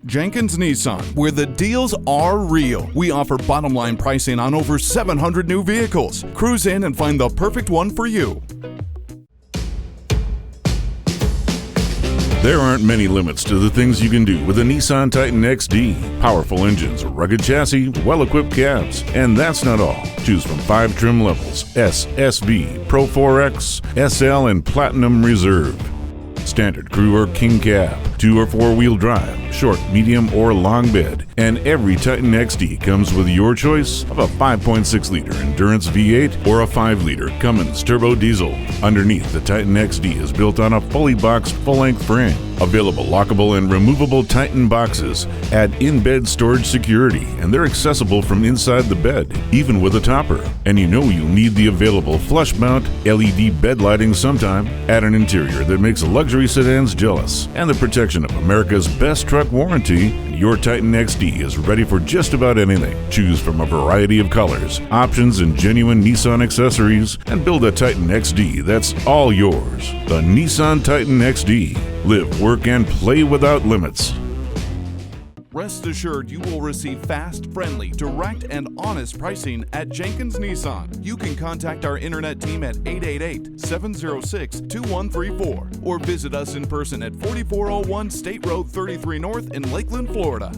Jenkins Nissan, where the deals are real. We offer bottom line pricing on over 700 new vehicles. Cruise in and find the perfect one for you. There aren't many limits to the things you can do with a Nissan Titan XD. Powerful engines, rugged chassis, well-equipped cabs. And that's not all. Choose from 5 trim levels: S, SV, Pro 4X, SL, and Platinum Reserve. Standard crew or king cab, 2 or 4-wheel drive, short, medium, or long bed. And every Titan XD comes with your choice of a 5.6-liter Endurance V8 or a 5-liter Cummins Turbo Diesel. Underneath, the Titan XD is built on a fully boxed full-length frame. Available lockable and removable Titan boxes add in-bed storage security, and they're accessible from inside the bed, even with a topper. And you know you'll need the available flush mount LED bed lighting sometime. Add an interior that makes luxury sedans jealous, and the protection of America's best truck warranty, and your Titan XD is ready for just about anything. Choose from a variety of colors, options, and genuine Nissan accessories, and build a Titan XD that's all yours. The Nissan Titan XD. Live, work, and play without limits. Rest assured you will receive fast, friendly, direct, and honest pricing at Jenkins Nissan. You can contact our internet team at 888-706-2134 or visit us in person at 4401 State Road 33 North in Lakeland, Florida.